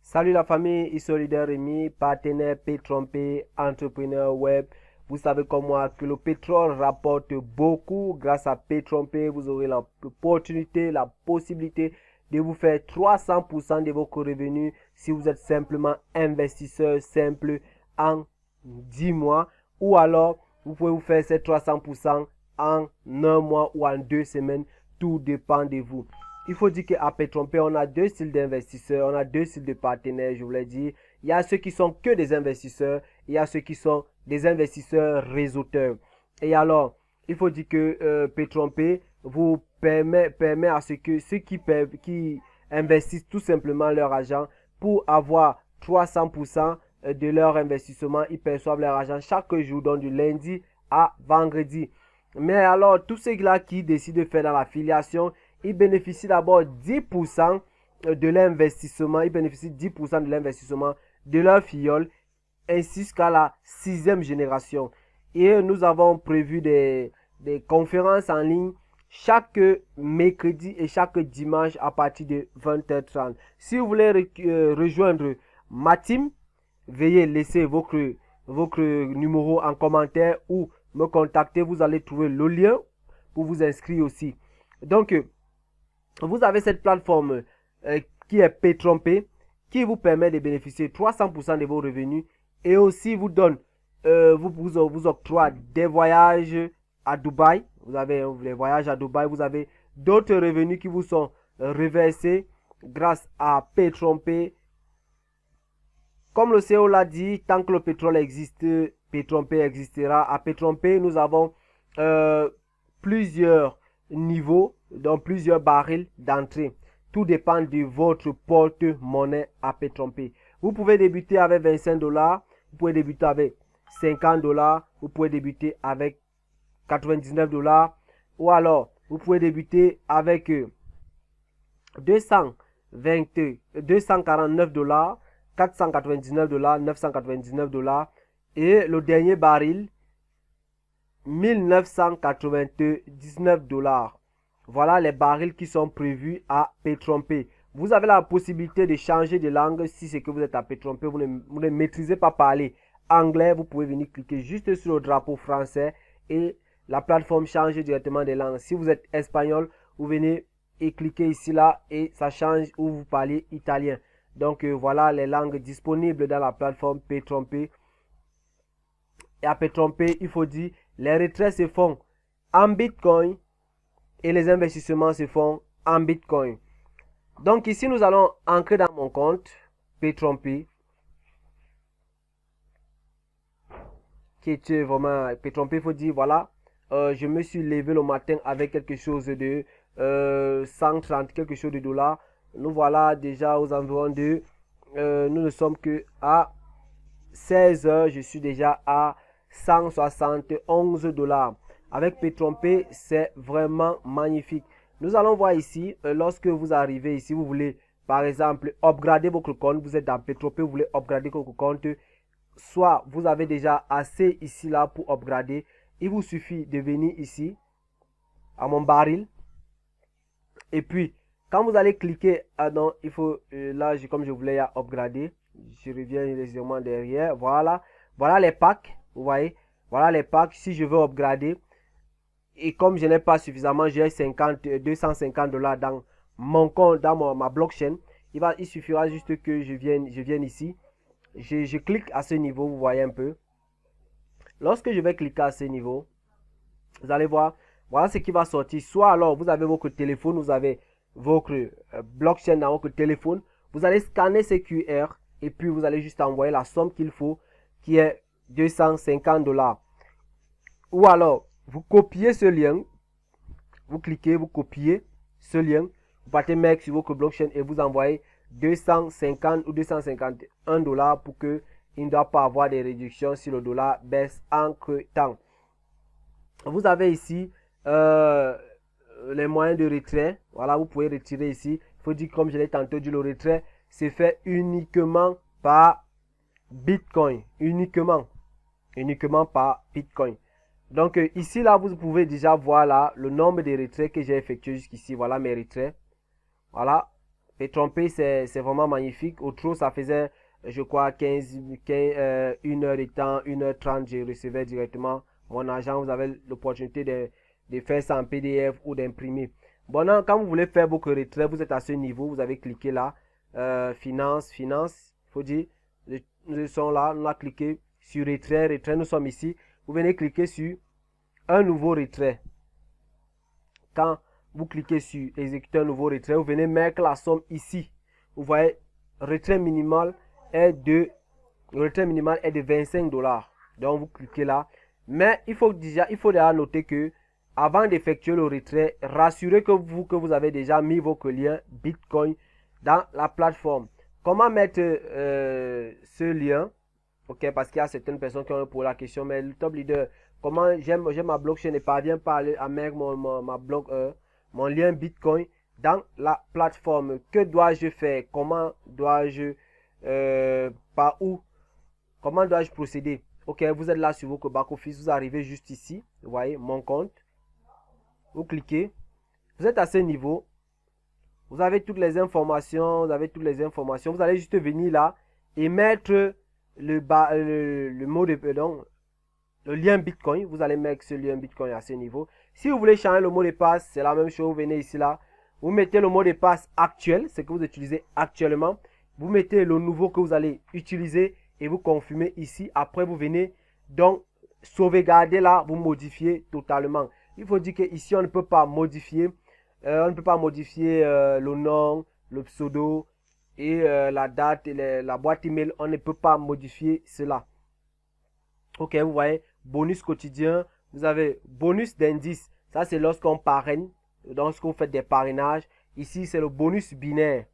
Salut la famille, ici Leader Rémi, partenaire P-Trompé, entrepreneur web. Vous savez comme moi que le pétrole rapporte beaucoup. Grâce à P-Trompé, vous aurez l'opportunité, la possibilité de vous faire 300% de vos revenus si vous êtes simplement investisseur simple en 10 mois. Ou alors, vous pouvez vous faire ces 300% en un mois ou en 2 semaines. Tout dépend de vous. Il faut dire qu'à P-Trompé, on a deux styles d'investisseurs, on a deux styles de partenaires, je vous l'ai dit. Il y a ceux qui sont que des investisseurs, il y a ceux qui sont des investisseurs réseauteurs. Et alors, il faut dire que P-Trompé vous permet à ceux qui investissent tout simplement leur argent pour avoir 300% de leur investissement. Ils perçoivent leur argent chaque jour, donc du lundi à vendredi. Mais alors, tous ceux-là qui décident de faire dans l'affiliation, ils bénéficient d'abord 10% de l'investissement. Ils bénéficient 10% de l'investissement de leur filleul ainsi qu'à la 6e génération. Et nous avons prévu des conférences en ligne chaque mercredi et chaque dimanche à partir de 20h30. Si vous voulez rejoindre ma team, veuillez laisser votre numéro en commentaire ou me contacter. Vous allez trouver le lien pour vous inscrire aussi. Donc, vous avez cette plateforme qui est P-Trompé qui vous permet de bénéficier 300% de vos revenus et aussi vous donne, vous octroie des voyages à Dubaï. Vous avez les voyages à Dubaï, vous avez d'autres revenus qui vous sont reversés grâce à P-Trompé. Comme le CEO l'a dit, tant que le pétrole existe, P-Trompé existera. À P-Trompé, nous avons plusieurs niveaux, dans plusieurs barils d'entrée. Tout dépend de votre porte-monnaie à P-Trompé. Vous pouvez débuter avec 25 $, vous pouvez débuter avec 50 $, vous pouvez débuter avec 99 $, ou alors vous pouvez débuter avec 249 $, 499 $, 999 $, et le dernier baril 1999 $. Voilà les barils qui sont prévus à P-Trompé. Vous avez la possibilité de changer de langue si c'est que vous êtes à P-Trompé. Vous ne maîtrisez pas parler anglais. Vous pouvez venir cliquer juste sur le drapeau français et la plateforme change directement de langue. Si vous êtes espagnol, vous venez et cliquez ici là et ça change où vous parlez italien. Donc voilà les langues disponibles dans la plateforme P-Trompé. Et à P-Trompé, il faut dire, les retraits se font en Bitcoin et les investissements se font en Bitcoin. Donc ici, nous allons entrer dans mon compte P-Trompé, qui est vraiment P-Trompé. Il faut dire, voilà, je me suis levé le matin avec quelque chose de 130, quelque chose de dollars. Nous voilà déjà aux environs de, nous ne sommes que à 16 heures, je suis déjà à 171 $. Avec P-Trompé, c'est vraiment magnifique. Nous allons voir ici, lorsque vous arrivez ici, vous voulez par exemple upgrader votre compte, vous êtes dans P-Trompé, vous voulez upgrader votre compte, soit vous avez déjà assez ici là pour upgrader, il vous suffit de venir ici à mon baril et puis quand vous allez cliquer, non, il faut, là comme je voulais upgrader, je reviens légèrement derrière, voilà les packs, vous voyez, voilà les packs. Si je veux upgrader et comme je n'ai pas suffisamment, j'ai 250 $ dans mon compte, dans ma blockchain, il suffira juste que je vienne ici, je clique à ce niveau, vous voyez un peu. Lorsque je vais cliquer à ce niveau, vous allez voir, voilà ce qui va sortir. Soit alors vous avez votre téléphone, vous avez votre blockchain dans votre téléphone, vous allez scanner ce QR et puis vous allez juste envoyer la somme qu'il faut, qui est 250 $. Ou alors, vous copiez ce lien, vous cliquez, vous copiez ce lien, vous partez mettre sur votre blockchain et vous envoyez 250 ou 251 $ pour que il ne doit pas avoir des réductions si le dollar baisse entre temps. Vous avez ici les moyens de retrait. Voilà, vous pouvez retirer ici. Il faut dire, comme je l'ai tantôt dit, le retrait c'est fait uniquement par Bitcoin. Uniquement par Bitcoin. Donc ici là, vous pouvez déjà voir là le nombre de retraits que j'ai effectué jusqu'ici. Voilà mes retraits. Voilà. Pétrompé, c'est vraiment magnifique. Au trop, ça faisait, je crois, 1 heure de temps, 1h30, je recevais directement mon argent. Vous avez l'opportunité de faire ça en PDF ou d'imprimer. Bon, non, quand vous voulez faire votre retrait, vous êtes à ce niveau, vous avez cliqué là, finance, il faut dire, nous sommes là, on a cliqué sur retrait, nous sommes ici. Vous venez cliquer sur un nouveau retrait. Quand vous cliquez sur exécuter un nouveau retrait, vous venez mettre la somme ici. Vous voyez, retrait minimal est de 25 $. Donc vous cliquez là. Mais il faut déjà noter que avant d'effectuer le retrait, rassurez que vous avez déjà mis votre lien Bitcoin dans la plateforme. Comment mettre ce lien? Ok, parce qu'il y a certaines personnes qui ont posé la question, mais le top leader, comment j'ai ma blockchain et parvient pas à mettre mon lien Bitcoin dans la plateforme. Que dois-je faire? Comment dois-je par où? Comment dois-je procéder? Ok, vous êtes là sur votre back office, vous arrivez juste ici, vous voyez mon compte. Vous cliquez, vous êtes à ce niveau, vous avez toutes les informations, vous allez juste venir là et mettre le mot de le lien Bitcoin. Vous allez mettre ce lien Bitcoin à ce niveau. Si vous voulez changer le mot de passe, c'est la même chose. Vous venez ici là, vous mettez le mot de passe actuel, ce que vous utilisez actuellement. Vous mettez le nouveau que vous allez utiliser et vous confirmez ici. Après, vous venez donc sauvegarder là, vous modifiez totalement. Il faut dire que ici on ne peut pas modifier, le nom, le pseudo et la date et la boîte email. On ne peut pas modifier cela. Ok, vous voyez, bonus quotidien. Vous avez bonus d'indice. Ça, c'est lorsqu'on parraine. Lorsque vous faites des parrainages. Ici, c'est le bonus binaire.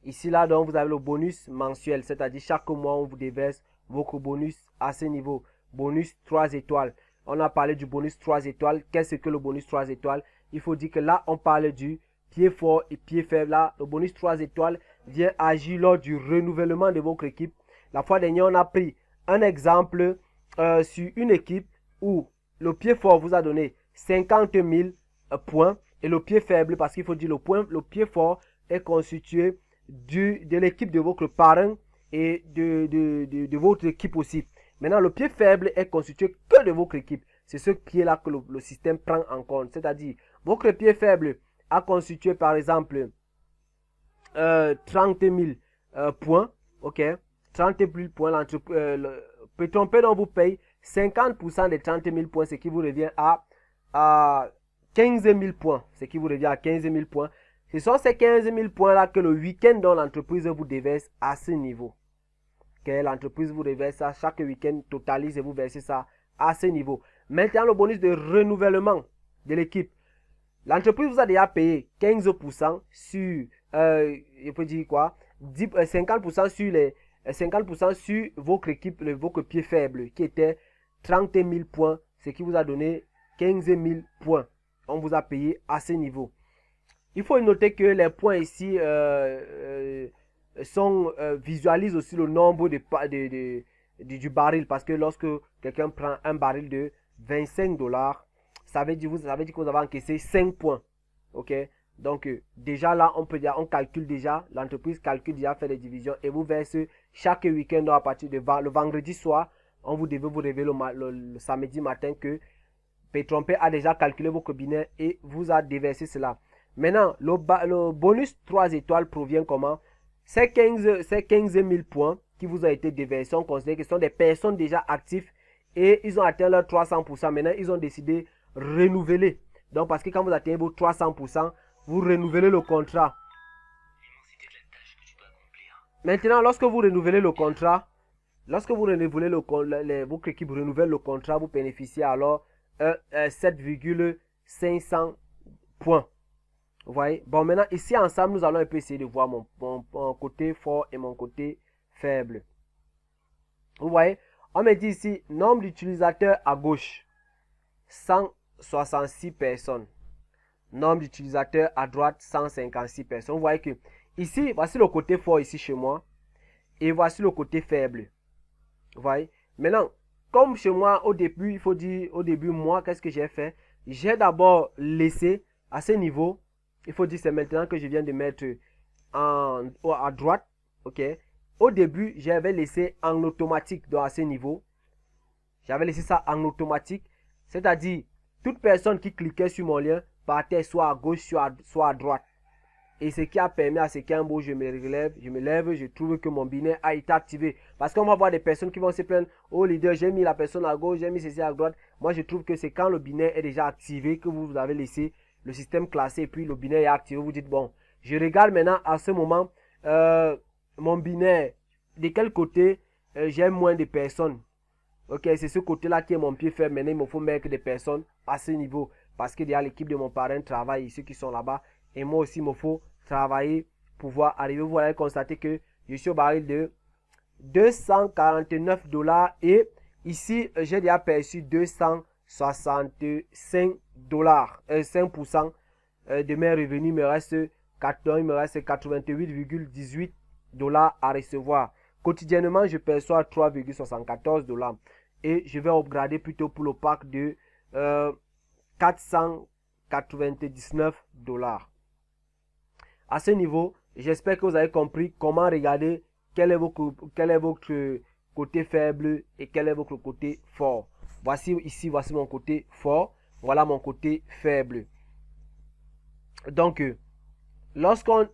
Ici, là, donc, vous avez le bonus mensuel. C'est-à-dire, chaque mois, on vous déverse votre bonus à ce niveau. Bonus 3 étoiles. On a parlé du bonus 3 étoiles. Qu'est-ce que le bonus 3 étoiles? Il faut dire que là, on parle du pied fort et pied faible. Là, le bonus 3 étoiles vient agir lors du renouvellement de votre équipe. La fois dernière, on a pris un exemple sur une équipe où le pied fort vous a donné 50 000 points et le pied faible, parce qu'il faut dire le pied fort est constitué de l'équipe de votre parrain et de votre équipe aussi. Maintenant, le pied faible est constitué que de votre équipe. C'est ce pied-là que le système prend en compte. C'est-à-dire, votre pied faible a constitué par exemple 30 000 points. Ok, 30 000 points. Pétrompé dont vous paye 50% des 30 000 points, ce qui vous revient à 15 000 points. Ce qui vous revient à 15 000 points. Ce sont ces 15 000 points-là que le week-end dont l'entreprise vous déverse à ce niveau. Okay, l'entreprise vous déverse ça chaque week-end, totalise et vous versez ça à ce niveau. Maintenant, le bonus de renouvellement de l'équipe. L'entreprise vous a déjà payé 15% sur, je peux dire quoi, 50% sur les 50% sur votre équipe, votre pied faible, qui était 30 000 points, ce qui vous a donné 15 000 points. On vous a payé à ce niveau. Il faut noter que les points ici visualisent aussi le nombre du baril, parce que lorsque quelqu'un prend un baril de 25 $, ça veut dire que vous avez encaissé 5 points. Ok, donc déjà là, on calcule déjà, l'entreprise calcule déjà, fait des divisions et vous verse chaque week-end à partir de le vendredi soir. Vous devez vous réveiller le samedi matin que Pétrompé a déjà calculé vos cabinets et vous a déversé cela. Maintenant, le bonus 3 étoiles provient comment? Ces 15 000 points qui vous ont été déversés, on considère que ce sont des personnes déjà actives et ils ont atteint leur 300%. Maintenant, ils ont décidé de renouveler. Donc, parce que quand vous atteignez vos 300%, vous renouvelez le contrat. Maintenant, lorsque vous renouvelez le contrat, votre équipe renouvelle le contrat, vous bénéficiez alors 7,500 points. Vous voyez? Bon, maintenant, ici, ensemble, nous allons un peu essayer de voir mon côté fort et mon côté faible. Vous voyez? On me dit ici, nombre d'utilisateurs à gauche, 166 personnes. Nombre d'utilisateurs à droite, 156 personnes. Vous voyez que ici, voici le côté fort ici chez moi. Et voici le côté faible. Vous voyez? Maintenant, comme chez moi, au début, il faut dire, moi, qu'est-ce que j'ai fait? J'ai d'abord laissé à ce niveau. Il faut dire, c'est maintenant que je viens de mettre à droite, ok. Au début, j'avais laissé en automatique dans ce niveau. J'avais laissé ça en automatique. C'est-à-dire, toute personne qui cliquait sur mon lien partait soit à gauche, soit à droite. Et ce qui a permis à ce qu'un beau je me lève, je trouve que mon binaire a été activé. Parce qu'on va voir des personnes qui vont se plaindre, oh leader, j'ai mis la personne à gauche, j'ai mis ceci à droite. Moi, je trouve que c'est quand le binaire est déjà activé que vous avez laissé le système classé et puis le binaire est activé. Vous dites, bon, je regarde maintenant à ce moment mon binaire, de quel côté j'ai moins de personnes. Ok, c'est ce côté-là qui est mon pied faible. Maintenant, il me faut mettre des personnes à ce niveau. Parce que déjà, l'équipe de mon parrain travaille, ceux qui sont là-bas. Et moi aussi, il me faut travailler pour pouvoir arriver. Vous allez constater que je suis au baril de 249 $. Et ici, j'ai déjà perçu 265 $. 5% de mes revenus. Il me reste 88,18 $ à recevoir. Quotidiennement, je perçois 3,74 $. Et je vais upgrader plutôt pour le pack de 499 $. À ce niveau, j'espère que vous avez compris comment regarder quel est votre côté faible et quel est votre côté fort. Voici ici, voici mon côté fort. Voilà mon côté faible. Donc, lorsqu'on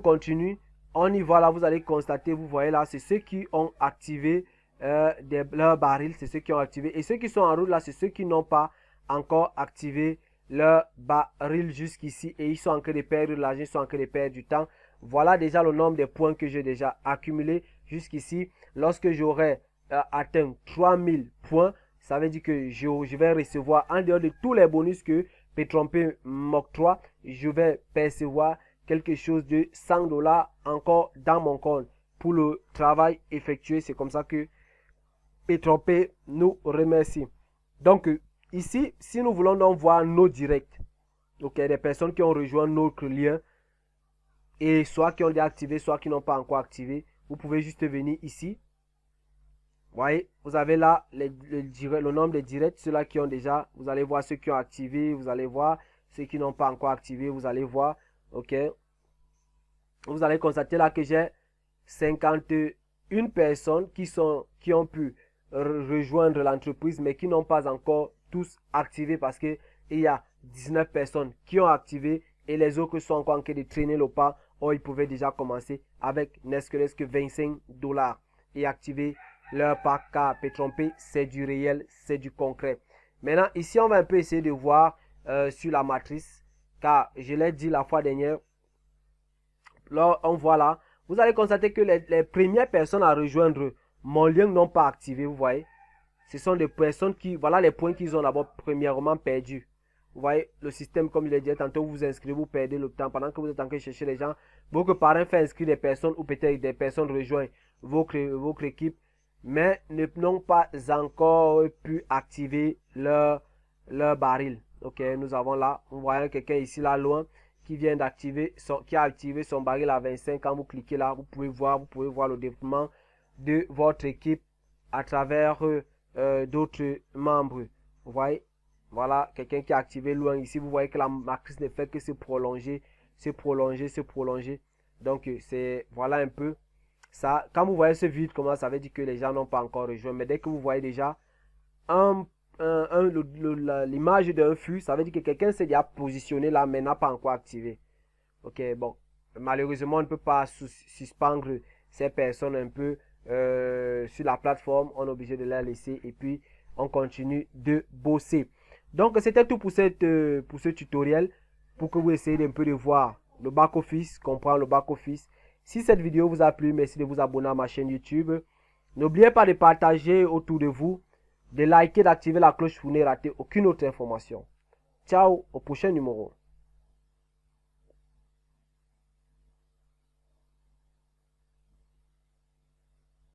continue, on y va là, vous allez constater, vous voyez là, c'est ceux qui ont activé leur baril, c'est ceux qui ont activé. Et ceux qui sont en route là, c'est ceux qui n'ont pas encore activé leur baril jusqu'ici. Et ils sont en train de perdre de l'argent, ils sont en train de perdre du temps. Voilà déjà le nombre de points que j'ai déjà accumulé jusqu'ici. Lorsque j'aurai atteint 3000 points, ça veut dire que je vais recevoir, en dehors de tous les bonus que Pétrompé m'octroie, je vais percevoir quelque chose de 100 $ encore dans mon compte pour le travail effectué. C'est comme ça que Pétrompé nous remercie. Donc ici, si nous voulons donc voir nos directs, ok, des personnes qui ont rejoint notre lien et soit qui ont déjà activé, soit qui n'ont pas encore activé, vous pouvez juste venir ici. Vous voyez, vous avez là le nombre de directs, ceux-là qui ont déjà, vous allez voir ceux qui ont activé, vous allez voir ceux qui n'ont pas encore activé, vous allez voir, ok. Vous allez constater là que j'ai 51 personnes qui ont pu rejoindre l'entreprise, mais qui n'ont pas encore tous activé parce qu'il y a 19 personnes qui ont activé et les autres sont encore en train de traîner le pas. Or, ils pouvaient déjà commencer avec n'est-ce que 25 $ et activer leur pack car Pétrompé, c'est du réel, c'est du concret. Maintenant, ici, on va un peu essayer de voir sur la matrice car je l'ai dit la fois dernière. Là, on voit là, vous allez constater que les premières personnes à rejoindre mon lien n'ont pas activé, vous voyez. Ce sont des personnes qui, voilà les points qu'ils ont d'abord premièrement perdus. Vous voyez, le système, comme je l'ai dit, tantôt vous vous inscrivez, vous perdez le temps. Pendant que vous êtes en train de chercher les gens, votre parrain fait inscrire des personnes ou peut-être des personnes rejoignent votre équipe, mais n'ont pas encore pu activer leur baril. Ok, nous avons là, vous voyez quelqu'un ici là loin qui vient d'activer, qui a activé son baril à 25. Quand vous cliquez là, vous pouvez voir le développement de votre équipe à travers d'autres membres. Vous voyez, voilà quelqu'un qui a activé loin ici. Vous voyez que la matrice ne fait que se prolonger, se prolonger, se prolonger. Donc c'est voilà un peu ça. Quand vous voyez ce vide, comment ça veut dire que les gens n'ont pas encore rejoint. Mais dès que vous voyez déjà l'image d'un flux, ça veut dire que quelqu'un s'est déjà positionné là mais n'a pas encore activé. Ok, bon, malheureusement on ne peut pas suspendre ces personnes un peu sur la plateforme. On est obligé de les laisser et puis on continue de bosser. Donc c'était tout pour ce tutoriel, pour que vous essayez un peu de voir le back office, comprendre le back office. Si cette vidéo vous a plu, merci de vous abonner à ma chaîne YouTube. N'oubliez pas de partager autour de vous, de liker, d'activer la cloche pour ne rater aucune autre information. Ciao, au prochain numéro.